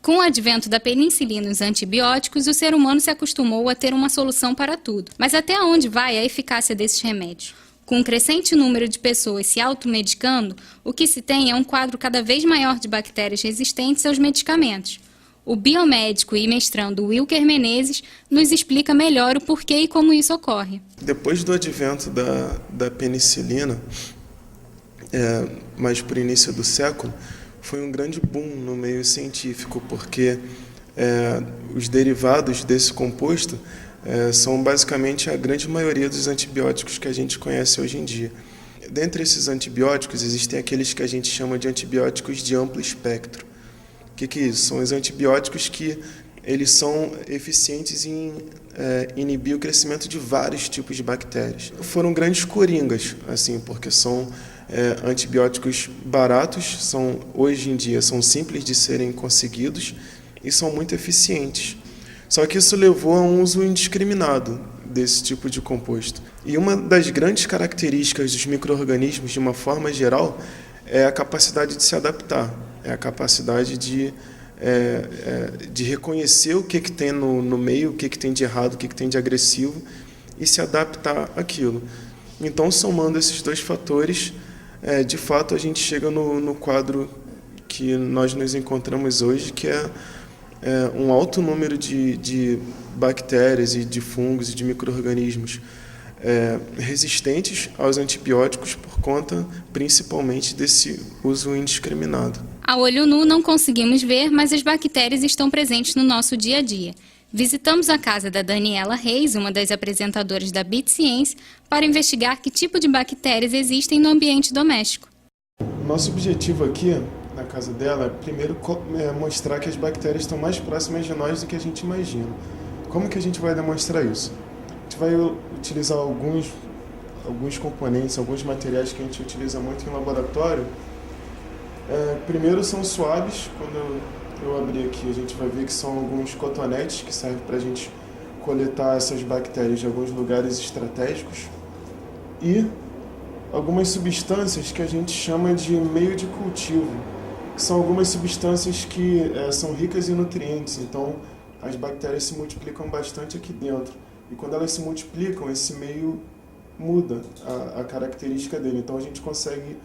Com o advento da penicilina e os antibióticos, o ser humano se acostumou a ter uma solução para tudo. Mas até onde vai a eficácia desses remédios? Com um crescente número de pessoas se automedicando, o que se tem é um quadro cada vez maior de bactérias resistentes aos medicamentos. O biomédico e mestrando Wilker Menezes nos explica melhor o porquê e como isso ocorre. Depois do advento da penicilina, mas por início do século, foi um grande boom no meio científico, porque os derivados desse composto são basicamente a grande maioria dos antibióticos que a gente conhece hoje em dia. Dentre esses antibióticos, existem aqueles que a gente chama de antibióticos de amplo espectro. O que é isso? São os antibióticos que eles são eficientes em inibir o crescimento de vários tipos de bactérias. Foram grandes coringas, assim, porque são antibióticos baratos, hoje em dia são simples de serem conseguidos e são muito eficientes. Só que isso levou a um uso indiscriminado desse tipo de composto. E uma das grandes características dos micro-organismos, de uma forma geral, é a capacidade de se adaptar, é a capacidade de reconhecer o que tem no meio, o que tem de errado, o que tem de agressivo e se adaptar àquilo. Então, somando esses dois fatores, de fato a gente chega no quadro que nós nos encontramos hoje, que é um alto número de bactérias e de fungos e de micro-organismos resistentes aos antibióticos por conta, principalmente, desse uso indiscriminado. A olho nu não conseguimos ver, mas as bactérias estão presentes no nosso dia a dia. Visitamos a casa da Daniela Reis, uma das apresentadoras da BitScience, para investigar que tipo de bactérias existem no ambiente doméstico. Nosso objetivo aqui, na casa dela, é primeiro mostrar que as bactérias estão mais próximas de nós do que a gente imagina. Como que a gente vai demonstrar isso? A gente vai utilizar alguns componentes, alguns materiais que a gente utiliza muito em laboratório. Primeiro são suaves. Quando eu abrir aqui, a gente vai ver que são alguns cotonetes que servem para a gente coletar essas bactérias de alguns lugares estratégicos. E algumas substâncias que a gente chama de meio de cultivo, que são algumas substâncias que são ricas em nutrientes. Então, as bactérias se multiplicam bastante aqui dentro. E quando elas se multiplicam, esse meio muda a característica dele. Então, a gente consegue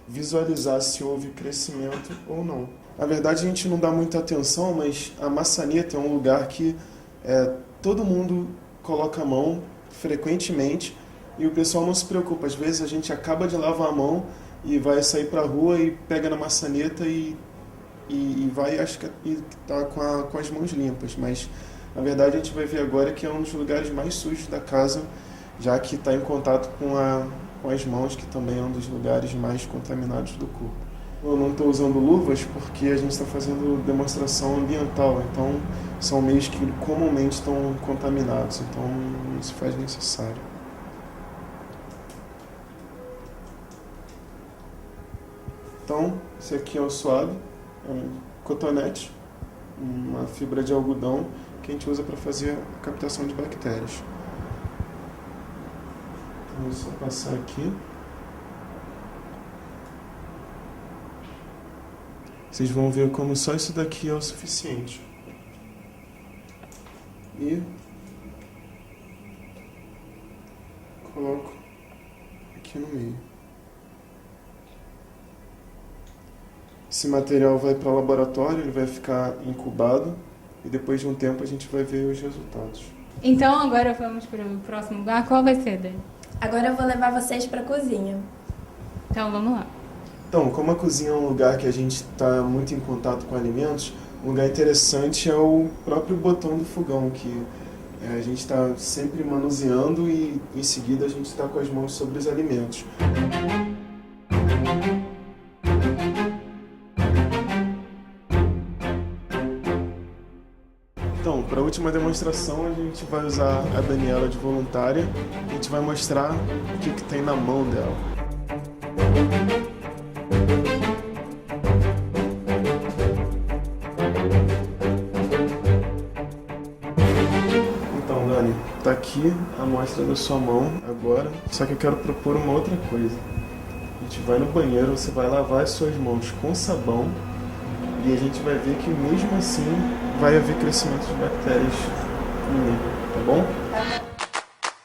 visualizar se houve crescimento ou não. Na verdade, a gente não dá muita atenção, mas a maçaneta é um lugar que todo mundo coloca a mão frequentemente e o pessoal não se preocupa. Às vezes, a gente acaba de lavar a mão e vai sair para a rua e pega na maçaneta e vai, acho que está com as mãos limpas. Mas, na verdade, a gente vai ver agora que é um dos lugares mais sujos da casa, já que está em contato com as mãos, que também é um dos lugares mais contaminados do corpo. Eu não estou usando luvas porque a gente está fazendo demonstração ambiental, então são meios que comumente estão contaminados, então não se faz necessário. Então, esse aqui é o suave, é um cotonete, uma fibra de algodão que a gente usa para fazer a captação de bactérias. Então, vou só passar aqui. Vocês vão ver como só isso daqui é o suficiente. E coloco aqui no meio. Esse material vai para o laboratório, ele vai ficar incubado e depois de um tempo a gente vai ver os resultados. Então agora vamos para o próximo lugar. Qual vai ser, Dani? Agora eu vou levar vocês para a cozinha. Então vamos lá. Então, como a cozinha é um lugar que a gente está muito em contato com alimentos, um lugar interessante é o próprio botão do fogão, que a gente está sempre manuseando e em seguida a gente está com as mãos sobre os alimentos. Então, para a última demonstração, a gente vai usar a Daniela de voluntária e a gente vai mostrar o que tem na mão dela. Então, Dani, tá aqui a amostra da sua mão agora, só que eu quero propor uma outra coisa. A gente vai no banheiro, você vai lavar as suas mãos com sabão E a gente vai ver que mesmo assim vai haver crescimento de bactérias ali, tá bom?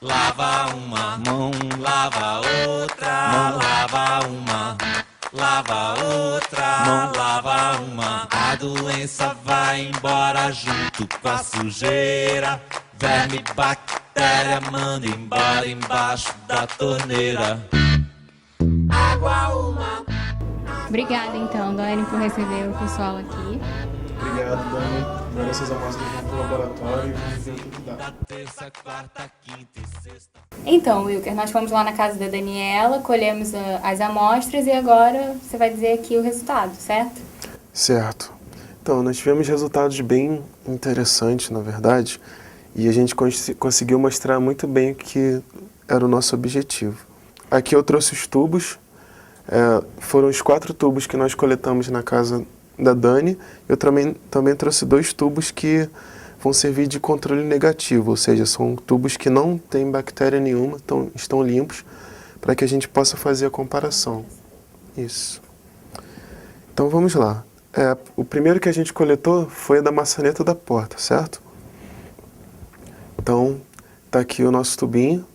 Lava uma mão, lava outra, mão, lava uma, lava outra, mão, lava uma. A doença vai embora junto com a sujeira. Verme, bactéria, manda embora embaixo da torneira. Água uma. Obrigada, então, Dani, por receber o pessoal aqui. Obrigado, Dani. Agora essas amostras vão para o laboratório e vamos ver o que dá. Terça, quarta, quinta e sexta. Então, Wilker, nós fomos lá na casa da Daniela, colhemos as amostras e agora você vai dizer aqui o resultado, certo? Certo. Então, nós tivemos resultados bem interessantes, na verdade, e a gente conseguiu mostrar muito bem o que era o nosso objetivo. Aqui eu trouxe os tubos, foram os 4 tubos que nós coletamos na casa da Dani. Eu também trouxe 2 tubos que vão servir de controle negativo, ou seja, são tubos que não têm bactéria nenhuma, estão limpos, para que a gente possa fazer a comparação. Isso. Então vamos lá. O primeiro que a gente coletou foi a da maçaneta da porta, certo? Então, tá aqui o nosso tubinho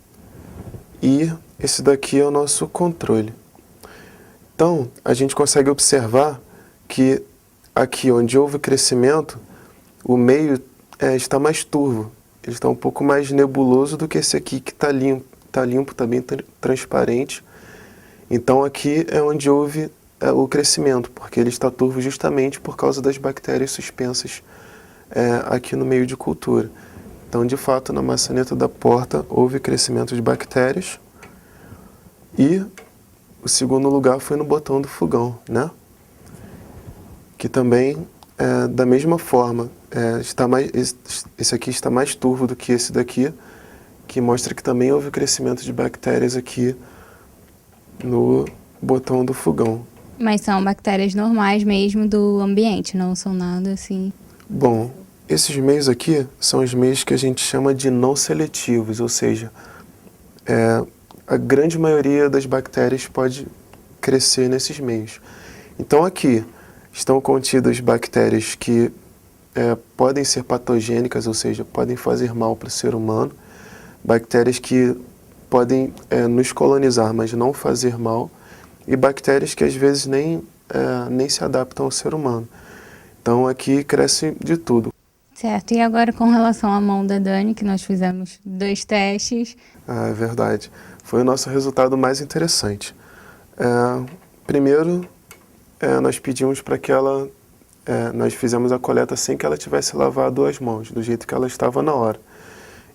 e esse daqui é o nosso controle. Então, a gente consegue observar que aqui onde houve crescimento, o meio está mais turvo. Ele está um pouco mais nebuloso do que esse aqui que está limpo, está bem transparente. Então aqui é onde houve o crescimento, porque ele está turvo justamente por causa das bactérias suspensas aqui no meio de cultura. Então, de fato, na maçaneta da porta houve crescimento de bactérias. E o segundo lugar foi no botão do fogão, né? Que também, da mesma forma, esse aqui está mais turvo do que esse daqui, que mostra que também houve crescimento de bactérias aqui no botão do fogão. Mas são bactérias normais mesmo do ambiente, não são nada assim. Bom, esses meios aqui são os meios que a gente chama de não seletivos, ou seja, a grande maioria das bactérias pode crescer nesses meios. Então aqui estão contidas bactérias que podem ser patogênicas, ou seja, podem fazer mal para o ser humano, bactérias que podem nos colonizar, mas não fazer mal, e bactérias que às vezes nem se adaptam ao ser humano. Então aqui cresce de tudo. Certo, e agora com relação à mão da Dani, que nós fizemos 2 testes. É verdade. Foi o nosso resultado mais interessante. Primeiro, nós pedimos para que ela... nós fizemos a coleta sem que ela tivesse lavado as mãos, do jeito que ela estava na hora.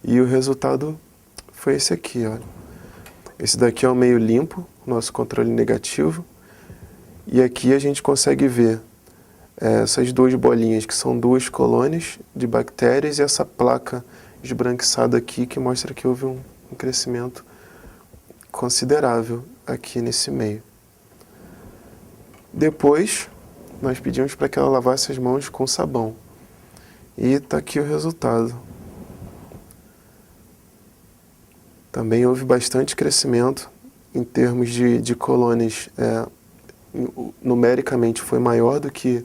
E o resultado foi esse aqui, olha. Esse daqui é o meio limpo, nosso controle negativo. E aqui a gente consegue ver essas 2 bolinhas, que são 2 colônias de bactérias, e essa placa esbranquiçada aqui, que mostra que houve um crescimento considerável aqui nesse meio. Depois, nós pedimos para que ela lavasse as mãos com sabão. E está aqui o resultado. Também houve bastante crescimento em termos de colônias. Numericamente foi maior do que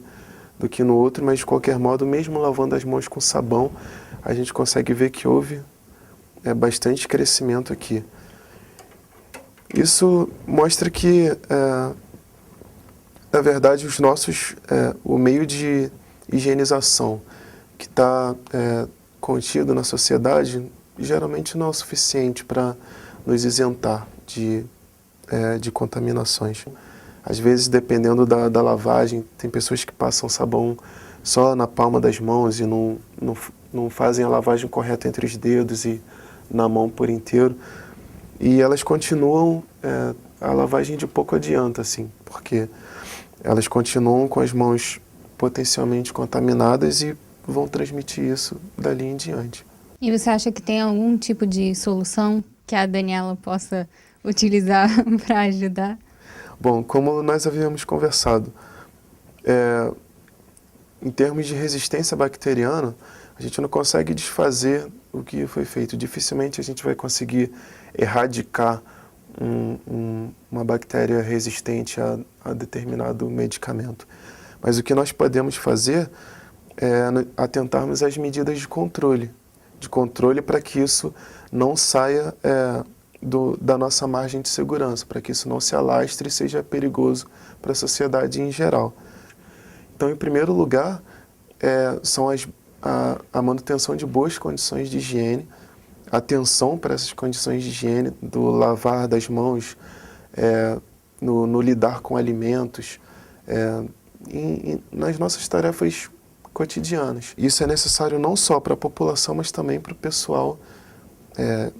no outro, mas de qualquer modo, mesmo lavando as mãos com sabão, a gente consegue ver que houve bastante crescimento aqui. Isso mostra que, na verdade, o meio de higienização que está contido na sociedade geralmente não é o suficiente para nos isentar de contaminações. Às vezes, dependendo da lavagem, tem pessoas que passam sabão só na palma das mãos e não fazem a lavagem correta entre os dedos e na mão por inteiro. E elas continuam, a lavagem de pouco adianta, assim, porque elas continuam com as mãos potencialmente contaminadas e vão transmitir isso dali em diante. E você acha que tem algum tipo de solução que a Daniela possa utilizar para ajudar? Bom, como nós havíamos conversado, em termos de resistência bacteriana, a gente não consegue desfazer o que foi feito. Dificilmente a gente vai conseguir erradicar uma bactéria resistente a determinado medicamento. Mas o que nós podemos fazer é atentarmos às medidas de controle para que isso não saia da nossa margem de segurança, para que isso não se alastre e seja perigoso para a sociedade em geral. Então, em primeiro lugar, são a manutenção de boas condições de higiene, atenção para essas condições de higiene, do lavar das mãos, no lidar com alimentos, nas nossas tarefas cotidianas. Isso é necessário não só para a população, mas também para o pessoal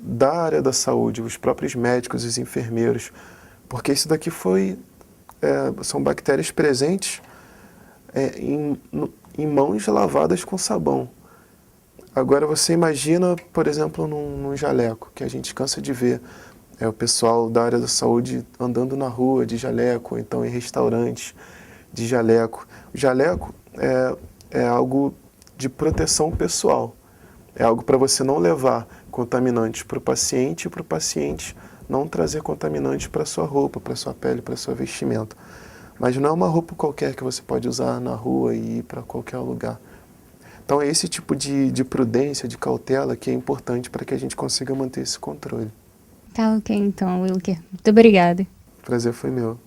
da área da saúde, os próprios médicos, os enfermeiros, porque isso daqui são bactérias presentes em mãos lavadas com sabão. Agora você imagina, por exemplo, num jaleco, que a gente cansa de ver o pessoal da área da saúde andando na rua de jaleco, ou então em restaurantes de jaleco. O jaleco é algo de proteção pessoal, é algo para você não levar contaminantes para o paciente e para o paciente não trazer contaminantes para a sua roupa, para a sua pele, para a sua vestimenta. Mas não é uma roupa qualquer que você pode usar na rua e ir para qualquer lugar. Então é esse tipo de prudência, de cautela que é importante para que a gente consiga manter esse controle. Tá ok então, Wilker. Muito obrigada. O prazer foi meu.